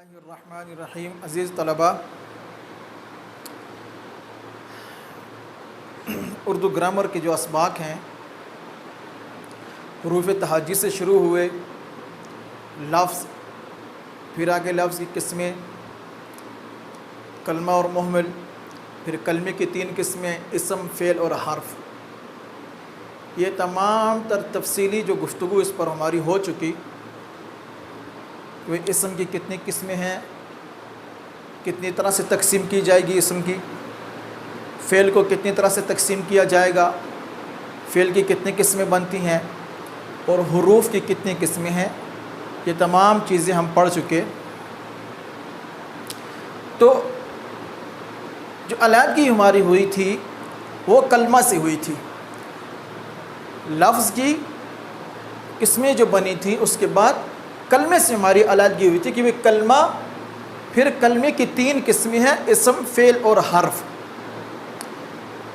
اللہ الرحمن الرحیم۔ عزیز طلباء، اردو گرامر کے جو اسباق ہیں، حروف تہجی سے شروع ہوئے، لفظ، پھر آگے لفظ کی قسمیں، کلمہ اور محمل، پھر کلمے کی 3 قسمیں، اسم، فعل اور حرف۔ یہ تمام تر تفصیلی جو گفتگو اس پر ہماری ہو چکی کہ اسم کی کتنی قسمیں ہیں، کتنی طرح سے تقسیم کی جائے گی اسم کی، فعل کو کتنی طرح سے تقسیم کیا جائے گا، فعل کی کتنی قسمیں بنتی ہیں، اور حروف کی کتنی قسمیں ہیں، یہ تمام چیزیں ہم پڑھ چکے۔ تو جو علیحدگی ہماری ہوئی تھی وہ کلمہ سے ہوئی تھی، لفظ کی قسمیں جو بنی تھی، اس کے بعد کلمے سے ہماری علیحدگی ہوئی تھی کہ وہ کلمہ، پھر کلمے کی 3 قسمیں ہیں، اسم، فعل اور حرف۔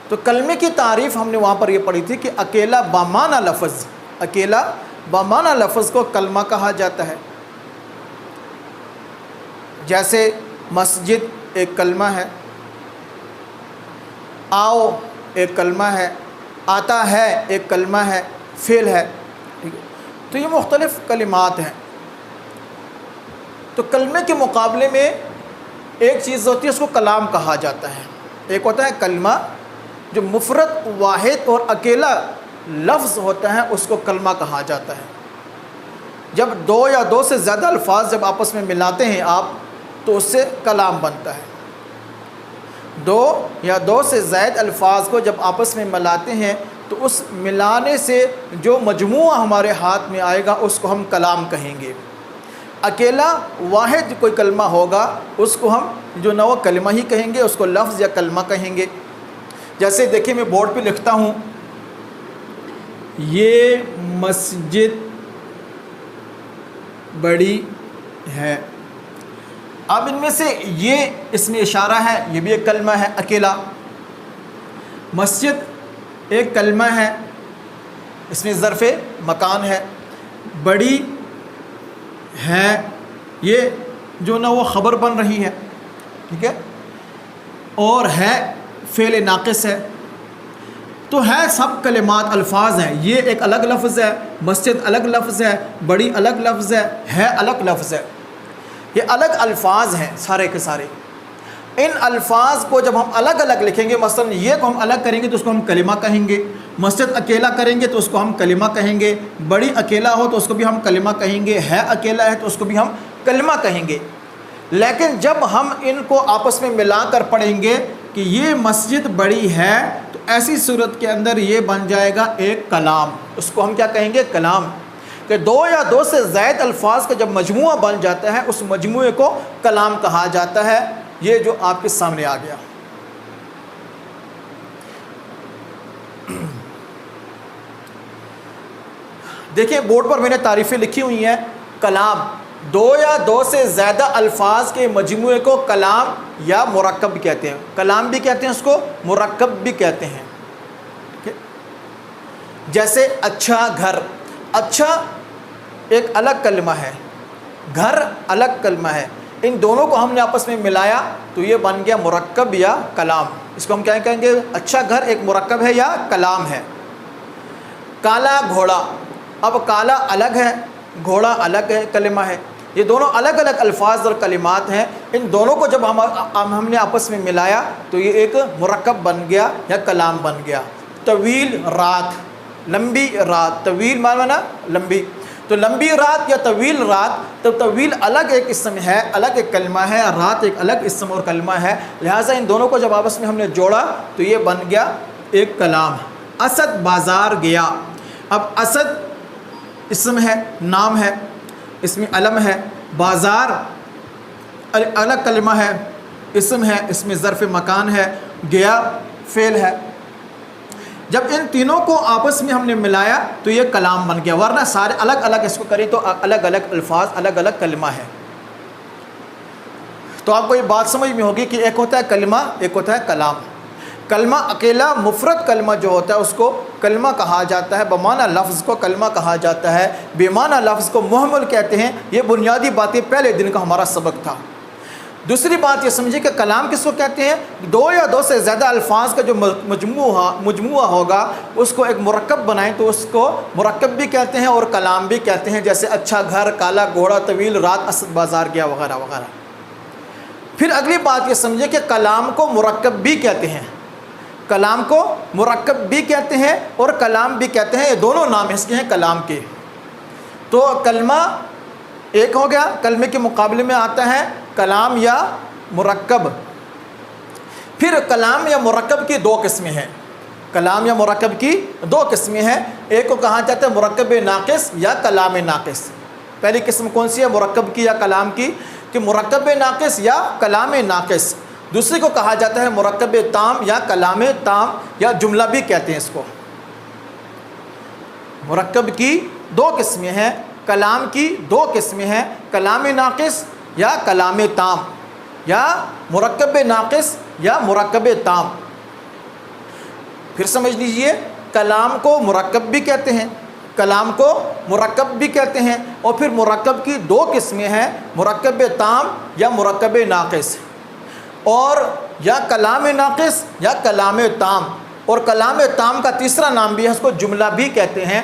تو کلمے کی تعریف ہم نے وہاں پر یہ پڑھی تھی کہ اکیلا بامعنی لفظ، اکیلا بامعنی لفظ کو کلمہ کہا جاتا ہے۔ جیسے مسجد ایک کلمہ ہے، آؤ ایک کلمہ ہے، آتا ہے ایک کلمہ ہے، فعل ہے، ٹھیک ہے۔ تو یہ مختلف کلمات ہیں۔ تو کلمے کے مقابلے میں ایک چیز ہوتی ہے، اس کو کلام کہا جاتا ہے۔ ایک ہوتا ہے کلمہ جو مفرد، واحد اور اکیلا لفظ ہوتا ہے، اس کو کلمہ کہا جاتا ہے۔ جب 2 یا 2 سے زیادہ الفاظ جب آپس میں ملاتے ہیں آپ، تو اس سے کلام بنتا ہے۔ 2 یا 2 سے زائد الفاظ کو جب آپس میں ملاتے ہیں تو اس ملانے سے جو مجموعہ ہمارے ہاتھ میں آئے گا اس کو ہم کلام کہیں گے۔ اکیلا واحد کوئی کلمہ ہوگا اس کو ہم جو نہ وہ کلمہ ہی کہیں گے، اس کو لفظ یا کلمہ کہیں گے۔ جیسے دیکھیں میں بورڈ پہ لکھتا ہوں، یہ مسجد بڑی ہے۔ اب ان میں سے یہ اس میں اشارہ ہے، یہ بھی ایک کلمہ ہے اکیلا۔ مسجد ایک کلمہ ہے، اس میں ظرف مکان ہے۔ بڑی ہے، یہ جو نہ وہ خبر بن رہی ہے، ٹھیک ہے، اور ہے فعل ناقص ہے۔ تو ہے سب کلمات الفاظ ہیں، یہ ایک الگ لفظ ہے، مسجد الگ لفظ ہے، بڑی الگ لفظ ہے الگ لفظ ہے۔ یہ الگ الفاظ ہیں سارے کے سارے۔ ان الفاظ کو جب ہم الگ الگ لکھیں گے، مثلا یہ کو ہم الگ کریں گے تو اس کو ہم کلمہ کہیں گے، مسجد اکیلا کریں گے تو اس کو ہم کلمہ کہیں گے، بڑی اکیلا ہو تو اس کو بھی ہم کلمہ کہیں گے، ہے اکیلا ہے تو اس کو بھی ہم کلمہ کہیں گے۔ لیکن جب ہم ان کو آپس میں ملا کر پڑھیں گے کہ یہ مسجد بڑی ہے، تو ایسی صورت کے اندر یہ بن جائے گا ایک کلام۔ اس کو ہم کیا کہیں گے؟ کلام۔ کہ 2 یا 2 سے زائد الفاظ کا جب مجموعہ بن جاتا ہے، اس مجموعے کو کلام کہا جاتا ہے۔ یہ جو آپ کے سامنے آ گیا۔ دیکھیں بورڈ پر میں نے تعریفیں لکھی ہوئی ہیں۔ کلام، 2 یا 2 سے زیادہ الفاظ کے مجموعے کو کلام یا مرکب کہتے ہیں۔ کلام بھی کہتے ہیں اس کو، مرکب بھی کہتے ہیں۔ جیسے اچھا گھر، اچھا ایک الگ کلمہ ہے، گھر الگ کلمہ ہے۔ ان دونوں کو ہم نے آپس میں ملایا تو یہ بن گیا مرکب یا کلام۔ اس کو ہم کیا کہیں گے؟ اچھا گھر ایک مرکب ہے یا کلام ہے۔ کالا گھوڑا، اب کالا الگ ہے، گھوڑا الگ ہے، کلمہ ہے۔ یہ دونوں الگ الگ الفاظ اور کلمات ہیں۔ ان دونوں کو جب ہم نے آپس میں ملایا تو یہ ایک مرکب بن گیا یا کلام بن گیا۔ طویل رات، لمبی رات، طویل مانا لمبی، تو لمبی رات یا طویل رات، تو طویل الگ ایک اسم ہے، الگ ایک کلمہ ہے، رات ایک الگ اسم اور کلمہ ہے۔ لہٰذا ان دونوں کو جب آپس میں ہم نے جوڑا تو یہ بن گیا ایک کلام۔ اسد بازار گیا، اب اسد اسم ہے، نام ہے، اس میں علم ہے، بازار الگ کلمہ ہے، اسم ہے، اس میں ظرف مکان ہے، گیا فعل ہے۔ جب ان تینوں کو آپس میں ہم نے ملایا تو یہ کلام بن گیا، ورنہ سارے الگ الگ اس کو کریں تو الگ الگ الفاظ، الگ الگ کلمہ ہے۔ تو آپ کو یہ بات سمجھ میں ہوگی کہ ایک ہوتا ہے کلمہ، ایک ہوتا ہے کلام۔ کلمہ اکیلا مفرد کلمہ جو ہوتا ہے اس کو کلمہ کہا جاتا ہے، بمعنی لفظ کو کلمہ کہا جاتا ہے، بے معنی لفظ کو محمل کہتے ہیں۔ یہ بنیادی باتیں پہلے دن کا ہمارا سبق تھا۔ دوسری بات یہ سمجھیں کہ کلام کس کو کہتے ہیں؟ دو یا دو سے زیادہ الفاظ کا جو مجموعہ ہوگا اس کو ایک مرکب بنائیں تو اس کو مرکب بھی کہتے ہیں اور کلام بھی کہتے ہیں، جیسے اچھا گھر، کالا گھوڑا، طویل رات، اسد بازار گیا، وغیرہ وغیرہ۔ پھر اگلی بات یہ سمجھیں کہ کلام کو مرکب بھی کہتے ہیں، کلام کو مرکب بھی کہتے ہیں اور کلام بھی کہتے ہیں، یہ دونوں نام اس کے ہیں کلام کے۔ تو کلمہ ایک ہو گیا، کلمے کے مقابلے میں آتا ہے کلام یا مرکب۔ پھر کلام یا مرکب کی دو قسمیں ہیں، کلام یا مرکب کی دو قسمیں ہیں، ایک کو کہا جاتا ہے مرکب ناقص یا کلام ناقص۔ پہلی قسم کون سی ہے مرکب کی یا کلام کی؟ کہ مرکب ناقص یا کلام ناقص۔ دوسری کو کہا جاتا ہے مرکب تام یا کلام تام یا جملہ بھی کہتے ہیں اس کو۔ مرکب کی دو قسمیں ہیں، کلام کی دو قسمیں ہیں، کلام ناقص یا کلام تام، یا مرکب ناقص یا مرکب تام۔ پھر سمجھ لیجئے، کلام کو مرکب بھی کہتے ہیں، کلام کو مرکب بھی کہتے ہیں، اور پھر مرکب کی دو قسمیں ہیں، مرکب تام یا مرکب ناقص، اور یا کلام ناقص یا کلام تام، اور کلام تام کا تیسرا نام بھی ہے، اس کو جملہ بھی کہتے ہیں۔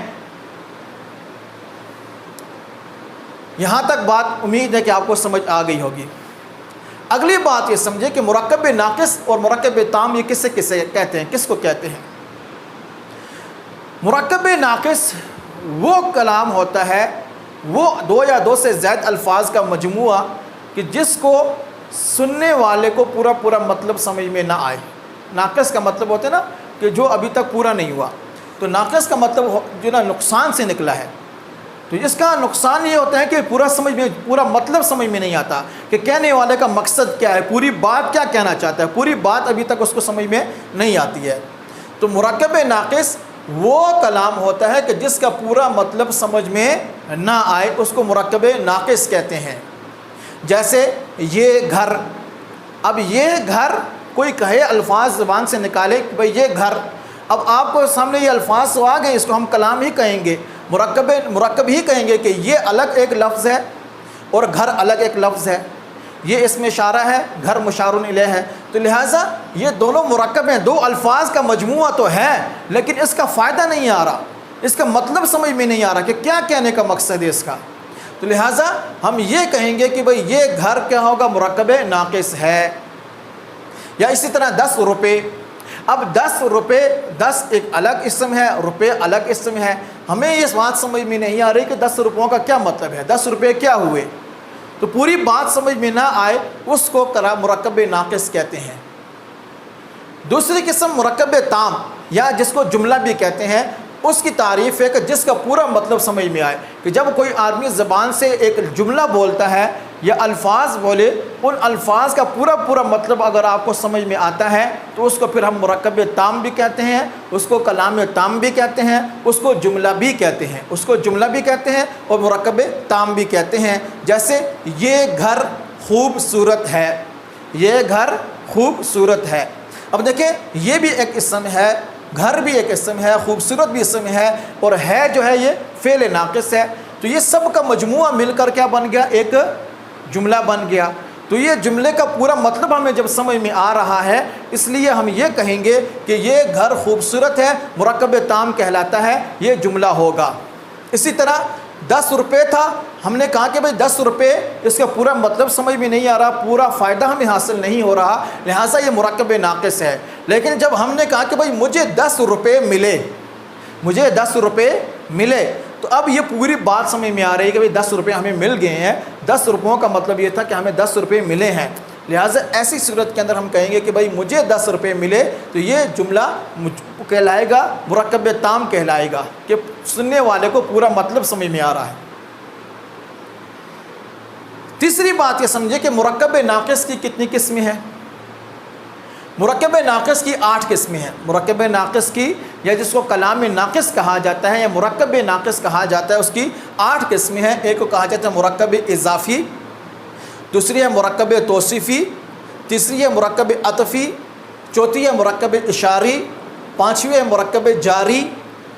یہاں تک بات امید ہے کہ آپ کو سمجھ آ گئی ہوگی۔ اگلی بات یہ سمجھے کہ مرکب ناقص اور مرکب تام یہ کسے کہتے ہیں، کس کو کہتے ہیں؟ مرکب ناقص وہ کلام ہوتا ہے، وہ دو یا دو سے زائد الفاظ کا مجموعہ کہ جس کو سننے والے کو پورا مطلب سمجھ میں نہ آئے۔ ناقص کا مطلب ہوتا ہے نا کہ جو ابھی تک پورا نہیں ہوا، تو ناقص کا مطلب جو نا نقصان سے نکلا ہے۔ تو اس کا نقصان یہ ہوتا ہے کہ پورا مطلب سمجھ میں نہیں آتا کہ کہنے والے کا مقصد کیا ہے، پوری بات کیا کہنا چاہتا ہے، پوری بات ابھی تک اس کو سمجھ میں نہیں آتی ہے۔ تو مرکب ناقص وہ کلام ہوتا ہے کہ جس کا پورا مطلب سمجھ میں نہ آئے، اس کو مرکب ناقص کہتے ہیں۔ جیسے یہ گھر، اب یہ گھر کوئی کہے الفاظ زبان سے نکالے کہ بھئی یہ گھر، اب آپ کو سامنے یہ الفاظ تو آ گئے، اس کو ہم کلام ہی کہیں گے، مرکب ہی کہیں گے کہ یہ الگ ایک لفظ ہے اور گھر الگ ایک لفظ ہے، یہ اس میں اشارہ ہے، گھر مشار الیہ ہے، تو لہٰذا یہ دونوں مرکب ہیں، دو الفاظ کا مجموعہ تو ہے لیکن اس کا فائدہ نہیں آ رہا، اس کا مطلب سمجھ میں نہیں آ رہا کہ کیا کہنے کا مقصد ہے اس کا۔ تو لہٰذا ہم یہ کہیں گے کہ بھئی یہ گھر کیا ہوگا، مرکب ناقص ہے۔ یا اسی طرح 10 روپے، اب 10 روپے، 10 ایک الگ اسم ہے، روپے الگ اسم ہے، ہمیں یہ بات سمجھ میں نہیں آ رہی کہ 10 روپوں کا کیا مطلب ہے، 10 روپے کیا ہوئے، تو پوری بات سمجھ میں نہ آئے اس کو مرکب ناقص کہتے ہیں۔ دوسری قسم مرکب تام یا جس کو جملہ بھی کہتے ہیں، اس کی تعریف ہے کہ جس کا پورا مطلب سمجھ میں آئے، کہ جب کوئی آدمی زبان سے ایک جملہ بولتا ہے یا الفاظ بولے، ان الفاظ کا پورا مطلب اگر آپ کو سمجھ میں آتا ہے تو اس کو پھر ہم مرکب تام بھی کہتے ہیں، اس کو کلام تام بھی کہتے ہیں، اس کو جملہ بھی کہتے ہیں، اس کو جملہ بھی کہتے ہیں اور مرکب تام بھی کہتے ہیں۔ جیسے یہ گھر خوبصورت ہے، یہ گھر خوبصورت ہے۔ اب دیکھیں یہ بھی ایک اسم ہے، گھر بھی ایک اسم ہے، خوبصورت بھی اسم ہے، اور ہے جو ہے یہ فعل ناقص ہے، تو یہ سب کا مجموعہ مل کر کیا بن گیا، ایک جملہ بن گیا۔ تو یہ جملے کا پورا مطلب ہمیں جب سمجھ میں آ رہا ہے، اس لیے ہم یہ کہیں گے کہ یہ گھر خوبصورت ہے، مرکب تام کہلاتا ہے، یہ جملہ ہوگا۔ اسی طرح 10 روپے تھا، ہم نے کہا کہ بھئی 10 روپے، اس کا پورا مطلب سمجھ میں نہیں آ رہا، پورا فائدہ ہمیں حاصل نہیں ہو رہا، لہٰذا یہ مرکب ناقص ہے۔ لیکن جب ہم نے کہا کہ بھئی مجھے 10 روپے ملے، مجھے 10 روپے ملے، تو اب یہ پوری بات سمجھ میں آ رہی ہے کہ بھئی 10 روپے ہمیں مل گئے ہیں، 10 روپوں کا مطلب یہ تھا کہ ہمیں 10 روپے ملے ہیں، لہٰذا ایسی صورت کے اندر ہم کہیں گے کہ بھئی مجھے 10 روپے ملے، تو یہ جملہ کہلائے گا، مرکب تام کہلائے گا، کہ سننے والے کو پورا مطلب سمجھ میں آ رہا ہے۔ تیسری بات یہ سمجھے کہ مرکب ناقص کی کتنی قسمیں ہیں؟ مرکب ناقص کی 8 قسمیں ہیں۔ مرکب ناقص کی، یا جس کو کلام ناقص کہا جاتا ہے یا مرکب ناقص کہا جاتا ہے، اس کی 8 قسمیں ہیں۔ ایک کو کہا جاتا ہے مرکب اضافی، دوسری ہے مرکب توصیفی، تیسری ہے مرکب عطفی، چوتھی ہے مرکب اشاری، پانچویں ہے مرکب جاری،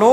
9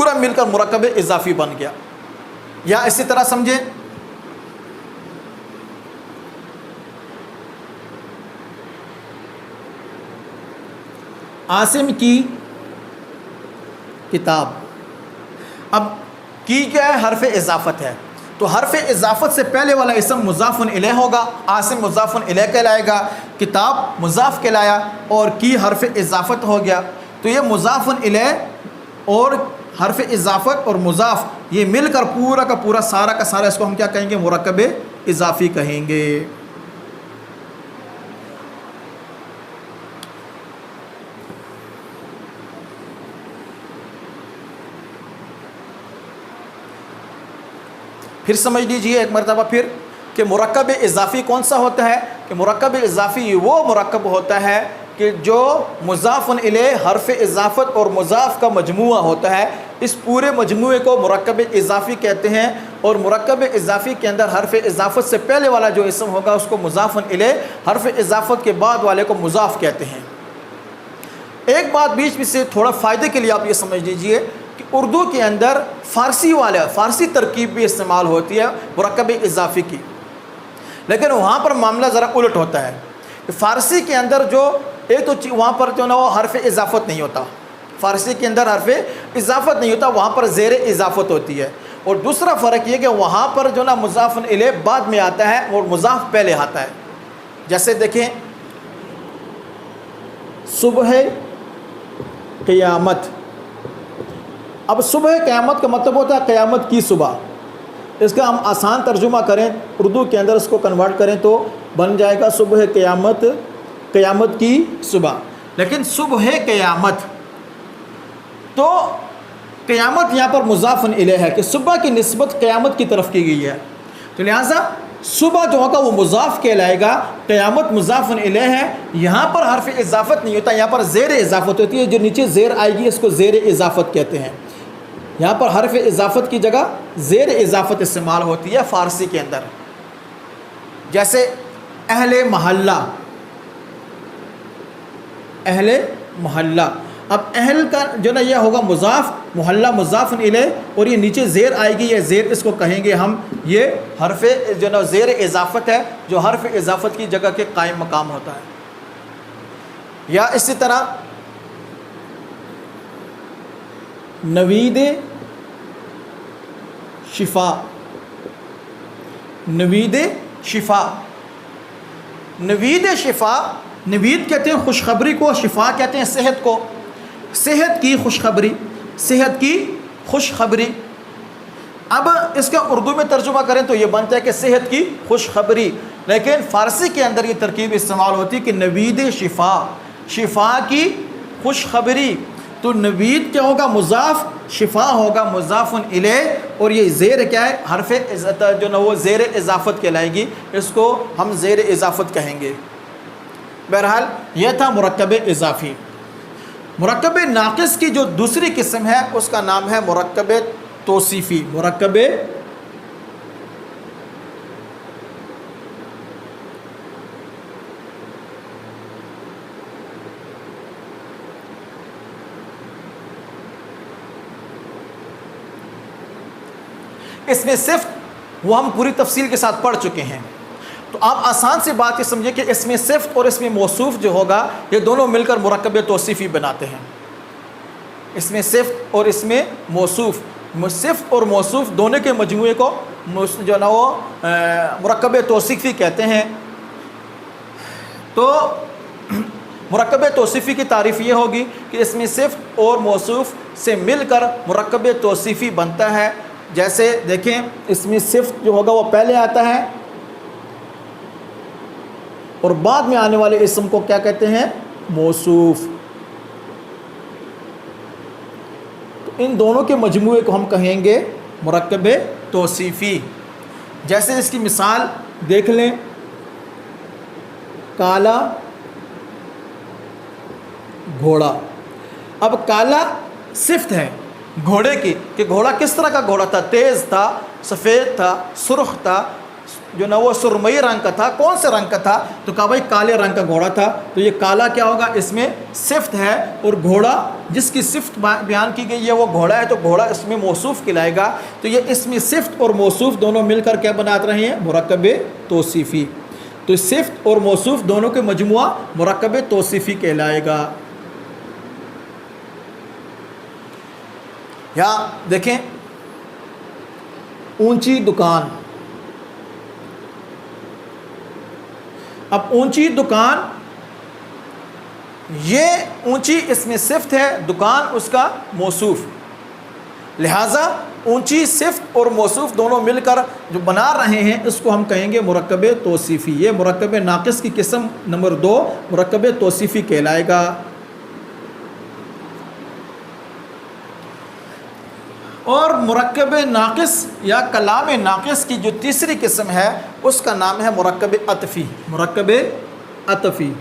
پورا مل کر مرکب اضافی بن گیا. یا اسی طرح سمجھیں عاصم کی کتاب. اب کی کیا ہے؟ حرف اضافت ہے. تو حرف اضافت سے پہلے والا اسم مضاف الیہ ہوگا. عاصم مضاف الیہ کہلائے گا، کتاب مضاف کہلایا، اور کی حرف اضافت ہو گیا. تو یہ مضاف الیہ اور حرف اضافت اور مضاف یہ مل کر پورا کا پورا سارا کا سارا اس کو ہم کیا کہیں گے؟ مرکب اضافی کہیں گے. پھر سمجھ لیجئے ایک مرتبہ پھر کہ مرکب اضافی کون سا ہوتا ہے؟ کہ مرکب اضافی وہ مرکب ہوتا ہے کہ جو مضاف الیہ، حرف اضافت اور مضاف کا مجموعہ ہوتا ہے. اس پورے مجموعے کو مرکب اضافی کہتے ہیں. اور مرکب اضافی کے اندر حرف اضافت سے پہلے والا جو اسم ہوگا اس کو مضاف الیہ، حرف اضافت کے بعد والے کو مضاف کہتے ہیں. ایک بات بیچ میں سے تھوڑا فائدے کے لیے آپ یہ سمجھ لیجئے کہ اردو کے اندر فارسی ترکیب بھی استعمال ہوتی ہے مرکب اضافی کی، لیکن وہاں پر معاملہ ذرا الٹ ہوتا ہے. فارسی کے اندر جو ایک تو وہاں پر جو نا وہ حرف اضافت نہیں ہوتا، فارسی کے اندر حرف اضافت نہیں ہوتا، وہاں پر زیر اضافت ہوتی ہے. اور دوسرا فرق یہ کہ وہاں پر جو نا مضاف الیہ بعد میں آتا ہے اور مضاف پہلے آتا ہے. جیسے دیکھیں صبح قیامت. اب صبح قیامت کا مطلب ہوتا ہے قیامت کی صبح. اس کا ہم آسان ترجمہ کریں اردو کے اندر، اس کو کنورٹ کریں تو بن جائے گا صبح قیامت، قیامت کی صبح. لیکن صبح قیامت تو قیامت یہاں پر مضاف الیہ ہے کہ صبح کی نسبت قیامت کی طرف کی گئی ہے. تو لہٰذا صبح جو ہوگا وہ مضاف کہلائے گا، قیامت مضاف الیہ ہے. یہاں پر حرف اضافت نہیں ہوتا، یہاں پر زیر اضافت ہوتی ہے. جو نیچے زیر آئے گی اس کو زیر اضافت کہتے ہیں. یہاں پر حرف اضافت کی جگہ زیر اضافت استعمال ہوتی ہے فارسی کے اندر. جیسے اہل محلہ، اہل محلہ. اب اہل کا جو نا یہ ہوگا مضاف، محلہ مضاف الیہ، اور یہ نیچے زیر آئے گی، یہ زیر اس کو کہیں گے ہم، یہ حرف جو نا زیر اضافت ہے جو حرف اضافت کی جگہ کے قائم مقام ہوتا ہے. یا اسی طرح نوید شفا. نوید شفا، نوید شفا، نوید کہتے ہیں خوشخبری کو، شفا کہتے ہیں صحت کو. صحت کی خوشخبری، صحت کی خوشخبری. اب اس کا اردو میں ترجمہ کریں تو یہ بنتا ہے کہ صحت کی خوشخبری. لیکن فارسی کے اندر یہ ترکیب استعمال ہوتی ہے کہ نوید شفا، شفا کی خوشخبری. تو نوید کیا ہوگا؟ مضاف، شفا ہوگا مضاف الیہ، اور یہ زیر کیا ہے؟ حرف جو نا وہ زیر اضافت کہلائے گی، اس کو ہم زیر اضافت کہیں گے. بہرحال یہ تھا مرکب اضافی. مرکب ناقص کی جو دوسری قسم ہے اس کا نام ہے مرکب توصیفی. مرکب اس میں صفت وہ ہم پوری تفصیل کے ساتھ پڑھ چکے ہیں. تو آپ آسان سے بات یہ سمجھیں کہ اس میں صفت اور اس میں موصوف جو ہوگا یہ دونوں مل کر مرکب توصیفی بناتے ہیں. اس میں صفت اور اس میں موصوف، صفت اور موصوف دونوں کے مجموعے کو جو نا وہ مرکب توصیفی کہتے ہیں. تو مرکب توصیفی کی تعریف یہ ہوگی کہ اس میں صفت اور موصوف سے مل کر مرکب توصیفی بنتا ہے. جیسے دیکھیں اس میں صفت جو ہوگا وہ پہلے آتا ہے اور بعد میں آنے والے اسم کو کیا کہتے ہیں؟ موصوف. تو ان دونوں کے مجموعے کو ہم کہیں گے مرکب توصیفی. جیسے اس کی مثال دیکھ لیں، کالا گھوڑا. اب کالا صفت ہے گھوڑے کی کہ گھوڑا کس طرح کا گھوڑا تھا؟ تیز تھا، سفید تھا، سرخ تھا، جو نا وہ سرمئی رنگ کا تھا. کون سے رنگ کا تھا؟ تو کہا بھائی کالے رنگ کا گھوڑا تھا. تو یہ کالا کیا ہوگا؟ اس میں صفت ہے, اور گھوڑا جس کی صفت بیان کی گئی ہے وہ گھوڑا ہے, تو گھوڑا اس میں موصوف کہلائے گا. تو یہ اس میں صفت اور موصوف دونوں مل کر کیا بنا رہے ہیں؟ مرکب توصیفی. تو صفت اور موصوف دونوں کے مجموعہ مرکب توصیفی کہلائے گا. یا دیکھیں اونچی دکان. اب اونچی دکان, یہ اونچی اس میں صفت ہے, دکان اس کا موصوف. لہٰذا اونچی صفت اور موصوف دونوں مل کر جو بنا رہے ہیں اس کو ہم کہیں گے مرکب توصیفی. یہ مرکب ناقص کی قسم نمبر 2 مرکب توصیفی کہلائے گا. اور مرکب ناقص یا کلام ناقص کی جو تیسری قسم ہے اس کا نام ہے مرکب عطفی. مرکب عطفی.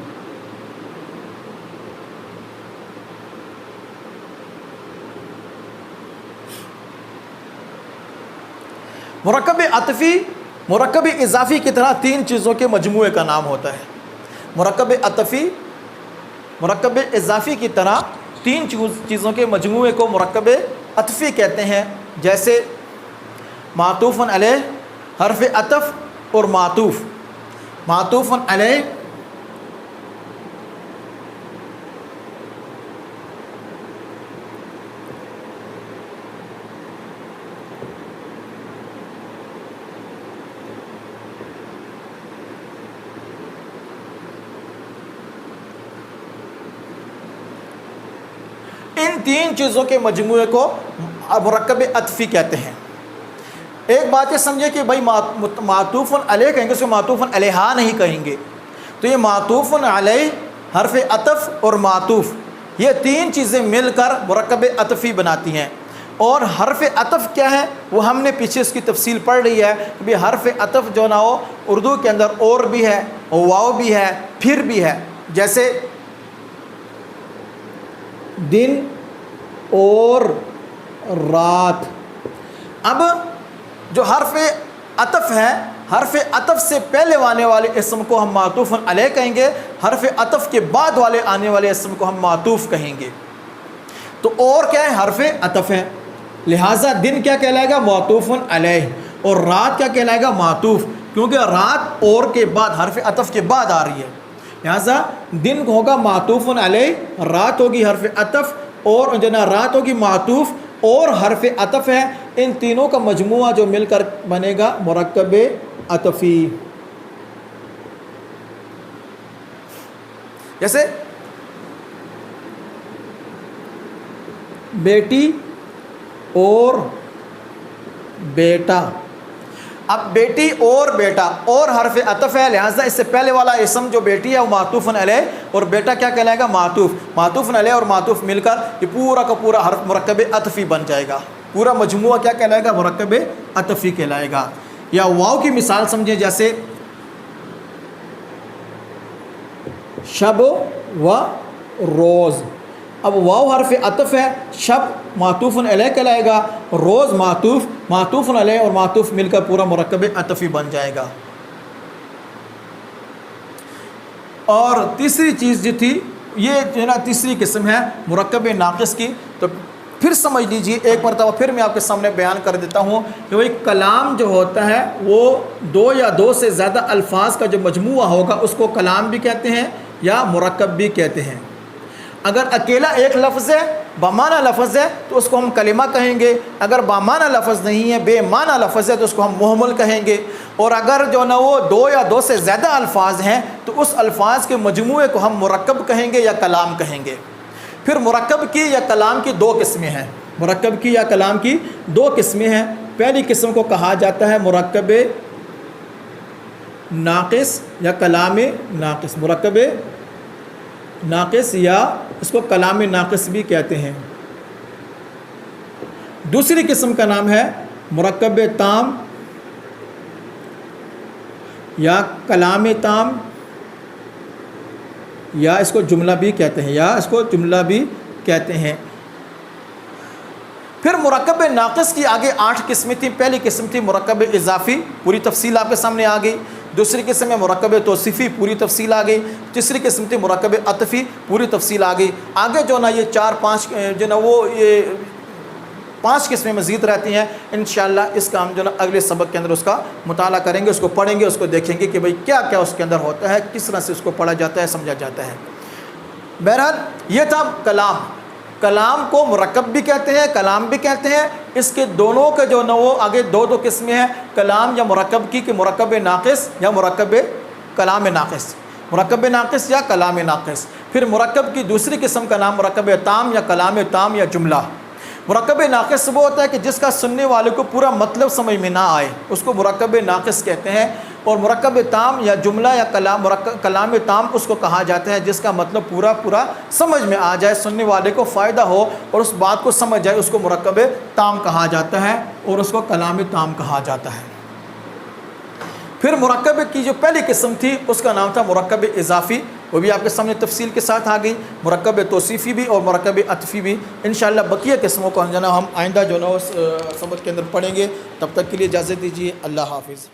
مرکب عطفی مرکب اضافی کی طرح 3 چیزوں کے مجموعے کا نام ہوتا ہے. مرکب عطفی مرکب اضافی کی طرح 3 چیزوں کے مجموعے کو مرکب عطفی کہتے ہیں. جیسے معطوف علیہ, حرف عطف اور معطوف. معطوف علیہ ان 3 چیزوں کے مجموعے کو مرکب عطفی کہتے ہیں. ایک بات یہ سمجھے کہ بھائی معطوف علیہ کہیں گے, اس کو معطوف علیہا نہیں کہیں گے. تو یہ معطوف علیہ, حرف عطف اور معطوف, یہ 3 چیزیں مل کر مرکب عطفی بناتی ہیں. اور حرف عطف کیا ہے وہ ہم نے پیچھے اس کی تفصیل پڑھ رہی ہے کہ حرف عطف جو نہ ہو اردو کے اندر اور بھی ہے, واو بھی ہے, پھر بھی ہے. جیسے دن اور رات. اب جو حرف عطف ہے, حرف عطف سے پہلے آنے والے اسم کو ہم معطوف علیہ کہیں گے, حرف عطف کے بعد والے آنے والے اسم کو ہم معطوف کہیں گے. تو اور کیا ہے؟ حرف عطف ہے. لہٰذا دن کیا کہلائے گا؟ معطوف علیہ. اور رات کیا کہلائے گا؟ معطوف, کیونکہ رات اور کے بعد حرف عطف کے بعد آ رہی ہے. لہٰذا دن ہوگا معطوف علیہ, رات ہوگی حرف عطف, اور جنا رات ہوگی معطوف اور حرف عطف ہے. ان تینوں کا مجموعہ جو مل کر بنے گا مرکب عطفی. جیسے بیٹی اور بیٹا. اب بیٹی اور بیٹا اور حرف عطف ہے, لہٰذا اس سے پہلے والا اسم جو بیٹی ہے وہ معطوف علیہ, اور بیٹا کیا کہلائے گا؟ معطوف. معطوف علیہ اور معطوف مل کر یہ پورا کا پورا حرف مرکب عطفی بن جائے گا. پورا مجموعہ کیا کہلائے گا؟ مرکب عطفی کہلائے گا. یا واو کی مثال سمجھیں, جیسے شب و روز. اب واو حرف عطف ہے, شب معطوف علیہ کہلائے گا, روز معطوف, معطوف علیہ اور معطوف مل کر پورا مرکب عطفی بن جائے گا. اور تیسری چیز جو تھی, یہ جو ہے نا تیسری قسم ہے مرکب ناقص کی. تو پھر سمجھ لیجیے, ایک مرتبہ پھر میں آپ کے سامنے بیان کر دیتا ہوں کہ وہی کلام جو ہوتا ہے وہ 2 یا 2 سے زیادہ الفاظ کا جو مجموعہ ہوگا اس کو کلام بھی کہتے ہیں یا مرکب بھی کہتے ہیں. اگر اکیلا ایک لفظ ہے, بامعنی لفظ ہے, تو اس کو ہم کلمہ کہیں گے. اگر بامعنی لفظ نہیں ہے, بے معنی لفظ ہے, تو اس کو ہم محمل کہیں گے. اور اگر جو نا وہ 2 یا 2 سے زیادہ الفاظ ہیں تو اس الفاظ کے مجموعے کو ہم مرکب کہیں گے یا کلام کہیں گے. پھر مرکب کی یا کلام کی 2 قسمیں ہیں. مرکب کی یا کلام کی 2 قسمیں ہیں. پہلی قسم کو کہا جاتا ہے مرکب ناقص یا کلام ناقص. مرکب ناقص یا اس کو کلام ناقص بھی کہتے ہیں. دوسری قسم کا نام ہے مرکب تام یا کلام تام, یا اس کو جملہ بھی کہتے ہیں, پھر پھر مرکب ناقص کی آگے 8 قسمیں تھیں. پہلی قسم تھی مرکب اضافی، پوری تفصیل آپ کے سامنے آ گئی. دوسری قسم ہے مرکب توصیفی، پوری تفصیل آ گئی. تیسری قسم تھی مرکب عطفی، پوری تفصیل آ گئی. آگے جو نا یہ 4-5 جو نا وہ یہ 5 قسمیں مزید رہتی ہیں. انشاءاللہ اس کا ہم جو نا اگلے سبق کے اندر اس کا مطالعہ کریں گے، اس کو پڑھیں گے، اس کو دیکھیں گے کہ بھئی کیا کیا اس کے اندر ہوتا ہے، کس طرح سے اس کو پڑھا جاتا ہے، سمجھا جاتا ہے. بہرحال یہ تھا کلام. کلام کو مرکب بھی کہتے ہیں، کلام بھی کہتے ہیں. اس کے دونوں کے جو نا وہ آگے 2 قسمیں ہیں، کلام یا مرکب کی، کہ مرکب ناقص یا مرکب کلام ناقص، مرکب ناقص یا کلام ناقص. پھر مرکب کی دوسری قسم کا نام مرکب تام یا کلام تام یا جملہ. مرکب ناقص وہ ہوتا ہے کہ جس کا سننے والے کو پورا مطلب سمجھ میں نہ آئے، اس کو مرکب ناقص کہتے ہیں. اور مرکب تام یا جملہ یا کلام تام اس کو کہا جاتا ہے جس کا مطلب پورا سمجھ میں آ جائے، سننے والے کو فائدہ ہو اور اس بات کو سمجھ جائے، اس کو مرکب تام کہا جاتا ہے اور اس کو کلام تام کہا جاتا ہے. پھر مرکب کی جو پہلی قسم تھی اس کا نام تھا مرکب اضافی، وہ بھی آپ کے سامنے تفصیل کے ساتھ آ گئی. مرکب توصیفی بھی اور مرکب عطفی بھی. انشاءاللہ بقیہ قسموں کو ہم آئندہ جو نا اس سبق کے اندر پڑھیں گے. تب تک کے لیے اجازت دیجیے. اللہ حافظ.